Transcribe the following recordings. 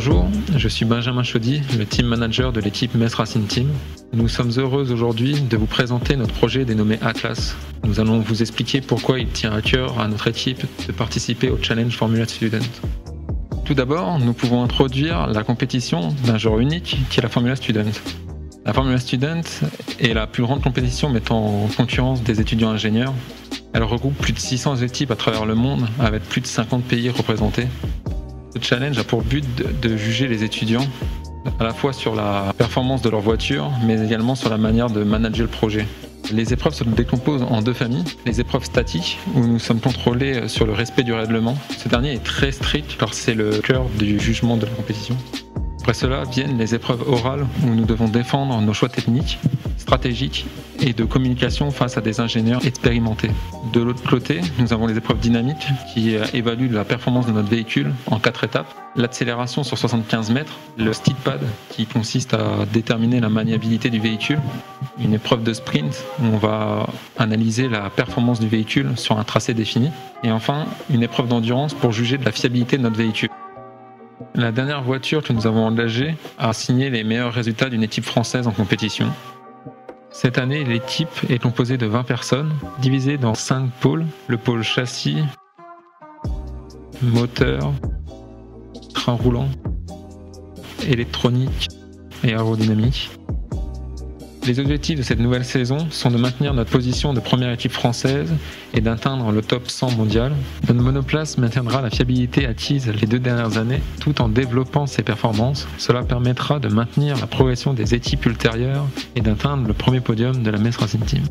Bonjour, je suis Benjamin Chaudy, le team manager de l'équipe Metz Racing Team. Nous sommes heureux aujourd'hui de vous présenter notre projet dénommé Atlas. Nous allons vous expliquer pourquoi il tient à cœur à notre équipe de participer au Challenge Formula Student. Tout d'abord, nous pouvons introduire la compétition d'un genre unique qui est la Formula Student. La Formula Student est la plus grande compétition mettant en concurrence des étudiants ingénieurs. Elle regroupe plus de 600 équipes à travers le monde avec plus de 50 pays représentés. Ce challenge a pour but de juger les étudiants à la fois sur la performance de leur voiture, mais également sur la manière de manager le projet. Les épreuves se décomposent en deux familles. Les épreuves statiques, où nous sommes contrôlés sur le respect du règlement. Ce dernier est très strict car c'est le cœur du jugement de la compétition. Après cela viennent les épreuves orales, où nous devons défendre nos choix techniques, stratégiques et de communication face à des ingénieurs expérimentés. De l'autre côté, nous avons les épreuves dynamiques qui évaluent la performance de notre véhicule en 4 étapes. L'accélération sur 75 mètres, le speed pad qui consiste à déterminer la maniabilité du véhicule, une épreuve de sprint où on va analyser la performance du véhicule sur un tracé défini, et enfin une épreuve d'endurance pour juger de la fiabilité de notre véhicule. La dernière voiture que nous avons engagée a signé les meilleurs résultats d'une équipe française en compétition. Cette année, l'équipe est composée de 20 personnes, divisées dans 5 pôles. Le pôle châssis, moteur, train roulant, électronique et aérodynamique. Les objectifs de cette nouvelle saison sont de maintenir notre position de première équipe française et d'atteindre le top 100 mondial. Notre monoplace maintiendra la fiabilité acquise les 2 dernières années tout en développant ses performances. Cela permettra de maintenir la progression des équipes ultérieures et d'atteindre le premier podium de la Metz Racing Team.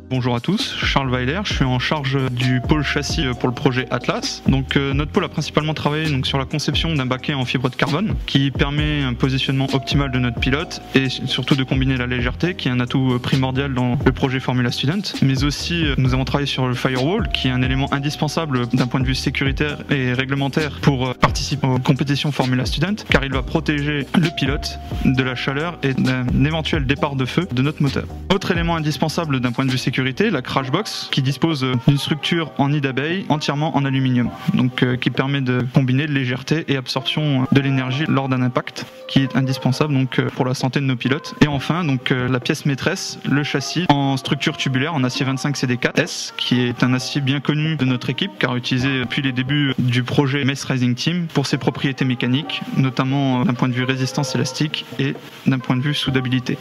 Bonjour à tous, Charles Weiler, je suis en charge du pôle châssis pour le projet Atlas. Donc notre pôle a principalement travaillé sur la conception d'un baquet en fibre de carbone qui permet un positionnement optimal de notre pilote et surtout de combiner la légèreté qui est un atout primordial dans le projet Formula Student. Mais aussi nous avons travaillé sur le firewall qui est un élément indispensable d'un point de vue sécuritaire et réglementaire pour participer aux compétitions Formula Student car il va protéger le pilote de la chaleur et d'un éventuel départ de feu de notre moteur. Autre élément indispensable d'un point de vue sécuritaire, la Crashbox qui dispose d'une structure en nid d'abeille entièrement en aluminium, donc qui permet de combiner légèreté et absorption de l'énergie lors d'un impact, qui est indispensable donc pour la santé de nos pilotes. Et enfin donc la pièce maîtresse, le châssis en structure tubulaire en acier 25 CD4S, qui est un acier bien connu de notre équipe car utilisé depuis les débuts du projet Metz Racing Team pour ses propriétés mécaniques, notamment d'un point de vue résistance élastique et d'un point de vue soudabilité.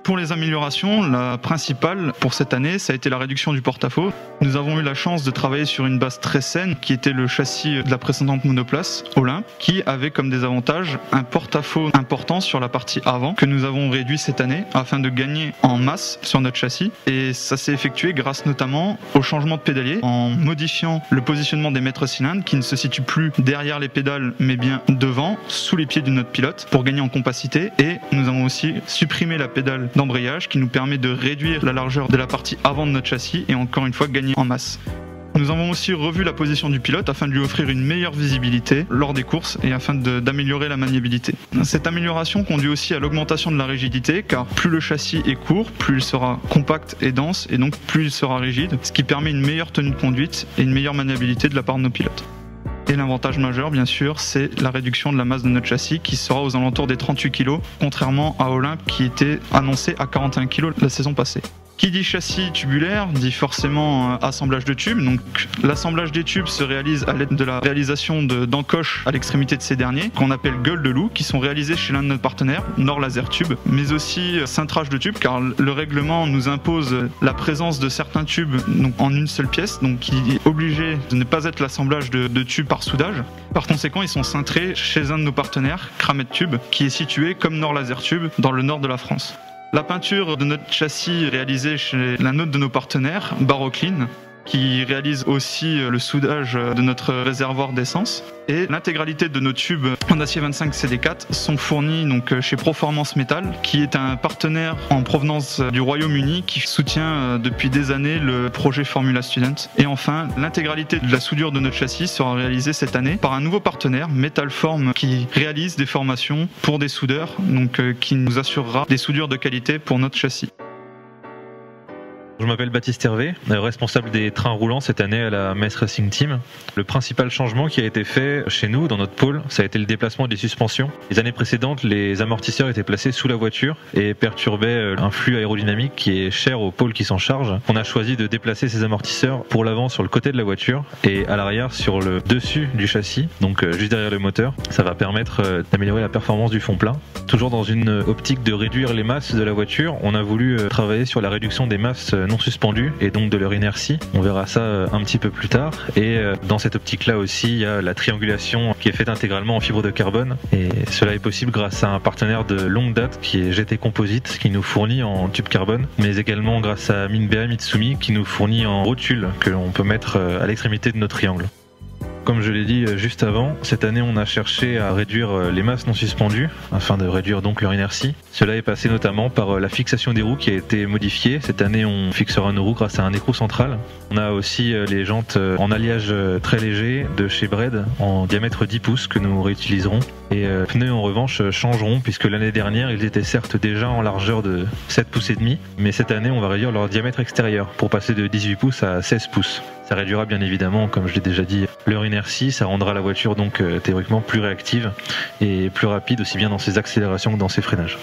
Pour les améliorations, la principale pour cette année, ça a été la réduction du porte-à-faux. Nous avons eu la chance de travailler sur une base très saine qui était le châssis de la précédente monoplace, Olympe, qui avait comme désavantage un porte-à-faux important sur la partie avant que nous avons réduit cette année afin de gagner en masse sur notre châssis. Et ça s'est effectué grâce notamment au changement de pédalier en modifiant le positionnement des maîtres cylindres qui ne se situent plus derrière les pédales mais bien devant, sous les pieds de notre pilote pour gagner en compacité. Et nous avons aussi supprimé la pédale d'embrayage qui nous permet de réduire la largeur de la partie avant de notre châssis et encore une fois gagner en masse. Nous avons aussi revu la position du pilote afin de lui offrir une meilleure visibilité lors des courses et afin d'améliorer la maniabilité. Cette amélioration conduit aussi à l'augmentation de la rigidité car plus le châssis est court, plus il sera compact et dense et donc plus il sera rigide, ce qui permet une meilleure tenue de conduite et une meilleure maniabilité de la part de nos pilotes. Et l'avantage majeur, bien sûr, c'est la réduction de la masse de notre châssis qui sera aux alentours des 38 kg, contrairement à Olympe qui était annoncé à 41 kg la saison passée. Qui dit châssis tubulaire dit forcément assemblage de tubes. Donc l'assemblage des tubes se réalise à l'aide de la réalisation d'encoches à l'extrémité de ces derniers, qu'on appelle gueules de loup, qui sont réalisées chez l'un de nos partenaires, Nord Laser Tube, mais aussi cintrage de tubes, car le règlement nous impose la présence de certains tubes donc, en une seule pièce, donc qui est obligé de ne pas être l'assemblage de tubes par soudage. Par conséquent, ils sont cintrés chez un de nos partenaires, Kramet Tube, qui est situé comme Nord Laser Tube dans le nord de la France. La peinture de notre châssis est réalisée chez l'un autre de nos partenaires, Baroclean, qui réalise aussi le soudage de notre réservoir d'essence. Et l'intégralité de nos tubes en acier 25 CD4 sont fournis donc chez Proformance Metal, qui est un partenaire en provenance du Royaume-Uni qui soutient depuis des années le projet Formula Student. Et enfin, l'intégralité de la soudure de notre châssis sera réalisée cette année par un nouveau partenaire, Metalform, qui réalise des formations pour des soudeurs, donc qui nous assurera des soudures de qualité pour notre châssis. Je m'appelle Baptiste Hervé, responsable des trains roulants cette année à la Metz Racing Team. Le principal changement qui a été fait chez nous, dans notre pôle, ça a été le déplacement des suspensions. Les années précédentes, les amortisseurs étaient placés sous la voiture et perturbaient un flux aérodynamique qui est cher au pôle qui s'en charge. On a choisi de déplacer ces amortisseurs pour l'avant sur le côté de la voiture et à l'arrière sur le dessus du châssis, donc juste derrière le moteur. Ça va permettre d'améliorer la performance du fond plat. Toujours dans une optique de réduire les masses de la voiture, on a voulu travailler sur la réduction des masses non suspendues et donc de leur inertie. On verra ça un petit peu plus tard. Et dans cette optique-là aussi, il y a la triangulation qui est faite intégralement en fibre de carbone. Et cela est possible grâce à un partenaire de longue date qui est GT Composite, qui nous fournit en tube carbone, mais également grâce à Minbea Mitsumi qui nous fournit en rotule que l'on peut mettre à l'extrémité de nos triangles. Comme je l'ai dit juste avant, cette année on a cherché à réduire les masses non suspendues afin de réduire donc leur inertie. Cela est passé notamment par la fixation des roues qui a été modifiée. Cette année on fixera nos roues grâce à un écrou central. On a aussi les jantes en alliage très léger de chez Bred en diamètre 10 pouces que nous réutiliserons. Et les pneus en revanche changeront puisque l'année dernière ils étaient certes déjà en largeur de 7 pouces et demi, mais cette année on va réduire leur diamètre extérieur pour passer de 18 pouces à 16 pouces. Ça réduira bien évidemment, comme je l'ai déjà dit, leur inertie, ça rendra la voiture donc théoriquement plus réactive et plus rapide aussi bien dans ses accélérations que dans ses freinages.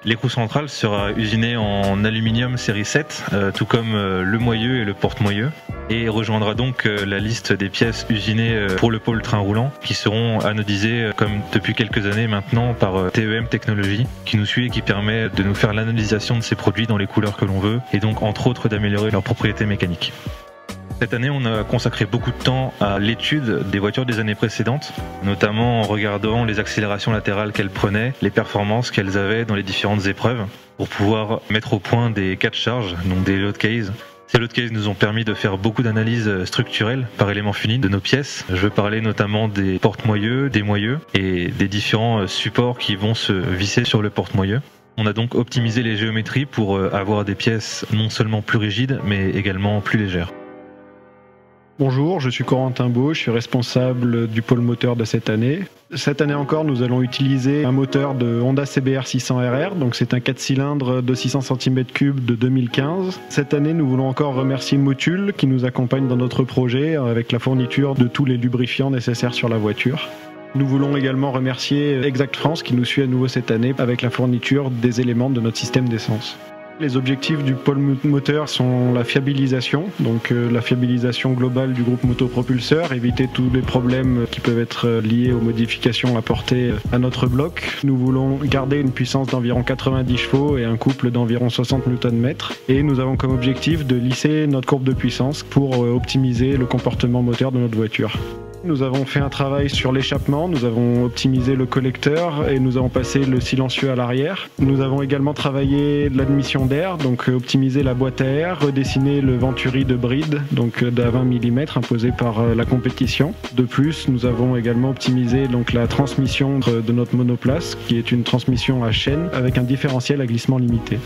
L'écrou central sera usiné en aluminium série 7, tout comme le moyeu et le porte-moyeu, et rejoindra donc la liste des pièces usinées pour le pôle train roulant, qui seront anodisées comme depuis quelques années maintenant par TEM Technologies, qui nous suit et qui permet de nous faire l'anodisation de ces produits dans les couleurs que l'on veut, et donc entre autres d'améliorer leurs propriétés mécaniques. Cette année, on a consacré beaucoup de temps à l'étude des voitures des années précédentes, notamment en regardant les accélérations latérales qu'elles prenaient, les performances qu'elles avaient dans les différentes épreuves, pour pouvoir mettre au point des cas de charge, donc des load cases. Ces load cases nous ont permis de faire beaucoup d'analyses structurelles par élément fini de nos pièces. Je veux parler notamment des porte-moyeux, des moyeux et des différents supports qui vont se visser sur le porte-moyeu. On a donc optimisé les géométries pour avoir des pièces non seulement plus rigides, mais également plus légères. Bonjour, je suis Corentin Beau, je suis responsable du pôle moteur de cette année. Cette année encore, nous allons utiliser un moteur de Honda CBR 600RR, donc c'est un 4 cylindres de 600 cm3 de 2015. Cette année, nous voulons encore remercier Motul qui nous accompagne dans notre projet avec la fourniture de tous les lubrifiants nécessaires sur la voiture. Nous voulons également remercier Exact France qui nous suit à nouveau cette année avec la fourniture des éléments de notre système d'essence. Les objectifs du pôle moteur sont la fiabilisation, donc la fiabilisation globale du groupe motopropulseur, éviter tous les problèmes qui peuvent être liés aux modifications apportées à notre bloc. Nous voulons garder une puissance d'environ 90 chevaux et un couple d'environ 60 Nm. Et nous avons comme objectif de lisser notre courbe de puissance pour optimiser le comportement moteur de notre voiture. Nous avons fait un travail sur l'échappement, nous avons optimisé le collecteur et nous avons passé le silencieux à l'arrière. Nous avons également travaillé l'admission d'air, donc optimisé la boîte à air, redessiné le venturi de bride, donc d'à 20 mm imposé par la compétition. De plus, nous avons également optimisé donc la transmission de notre monoplace, qui est une transmission à chaîne avec un différentiel à glissement limité.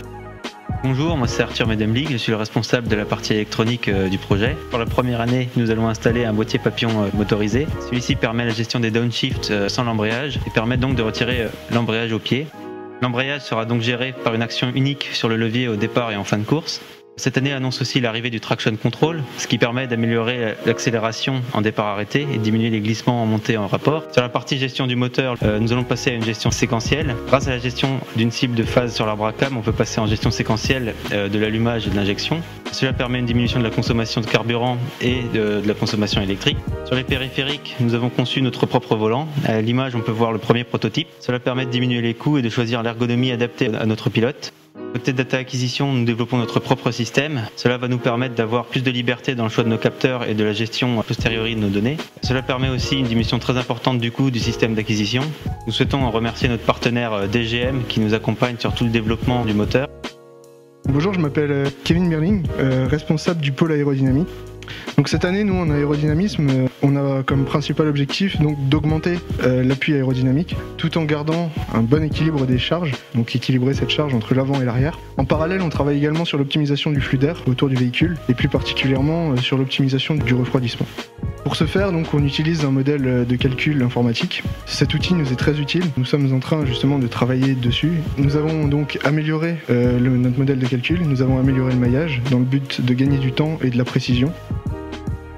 Bonjour, moi c'est Arthur Medemlig, je suis le responsable de la partie électronique du projet. Pour la première année, nous allons installer un boîtier papillon motorisé. Celui-ci permet la gestion des downshifts sans l'embrayage et permet donc de retirer l'embrayage au pied. L'embrayage sera donc géré par une action unique sur le levier au départ et en fin de course. Cette année annonce aussi l'arrivée du traction control, ce qui permet d'améliorer l'accélération en départ arrêté et de diminuer les glissements en montée en rapport. Sur la partie gestion du moteur, nous allons passer à une gestion séquentielle. Grâce à la gestion d'une cible de phase sur l'arbre à cam, on peut passer en gestion séquentielle de l'allumage et de l'injection. Cela permet une diminution de la consommation de carburant et de la consommation électrique. Sur les périphériques, nous avons conçu notre propre volant. À l'image, on peut voir le premier prototype. Cela permet de diminuer les coûts et de choisir l'ergonomie adaptée à notre pilote. Côté data acquisition, nous développons notre propre système. Cela va nous permettre d'avoir plus de liberté dans le choix de nos capteurs et de la gestion a posteriori de nos données. Cela permet aussi une diminution très importante du coût du système d'acquisition. Nous souhaitons remercier notre partenaire DGM qui nous accompagne sur tout le développement du moteur. Bonjour, je m'appelle Kevin Merling, responsable du pôle aérodynamique. Donc cette année, nous en aérodynamisme, on a comme principal objectif d'augmenter l'appui aérodynamique tout en gardant un bon équilibre des charges, donc équilibrer cette charge entre l'avant et l'arrière. En parallèle, on travaille également sur l'optimisation du flux d'air autour du véhicule et plus particulièrement sur l'optimisation du refroidissement. Pour ce faire, donc, on utilise un modèle de calcul informatique. Cet outil nous est très utile. Nous sommes en train justement de travailler dessus. Nous avons donc amélioré notre modèle de calcul. Nous avons amélioré le maillage dans le but de gagner du temps et de la précision.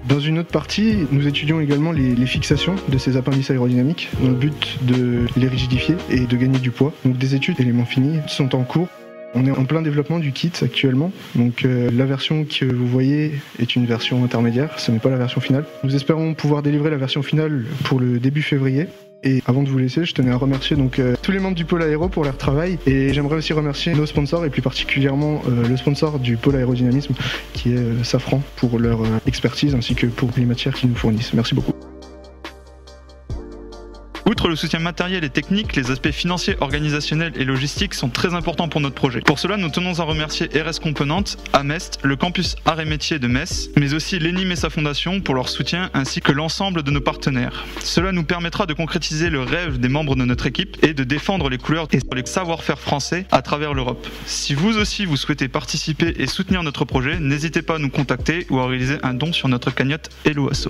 Dans une autre partie, nous étudions également les fixations de ces appendices aérodynamiques dans le but de les rigidifier et de gagner du poids. Donc des études éléments finis sont en cours. On est en plein développement du kit actuellement, donc la version que vous voyez est une version intermédiaire, ce n'est pas la version finale. Nous espérons pouvoir délivrer la version finale pour le début février. Et avant de vous laisser, je tenais à remercier tous les membres du pôle aéro pour leur travail et j'aimerais aussi remercier nos sponsors et plus particulièrement le sponsor du pôle aérodynamisme qui est Safran pour leur expertise ainsi que pour les matières qu'ils nous fournissent. Merci beaucoup. Outre le soutien matériel et technique, les aspects financiers, organisationnels et logistiques sont très importants pour notre projet. Pour cela, nous tenons à remercier RS Components, Amest, le campus Arts et Métiers de Metz, mais aussi l'ENIM et sa fondation pour leur soutien ainsi que l'ensemble de nos partenaires. Cela nous permettra de concrétiser le rêve des membres de notre équipe et de défendre les couleurs et les savoir-faire français à travers l'Europe. Si vous aussi vous souhaitez participer et soutenir notre projet, n'hésitez pas à nous contacter ou à réaliser un don sur notre cagnotte Hello Asso.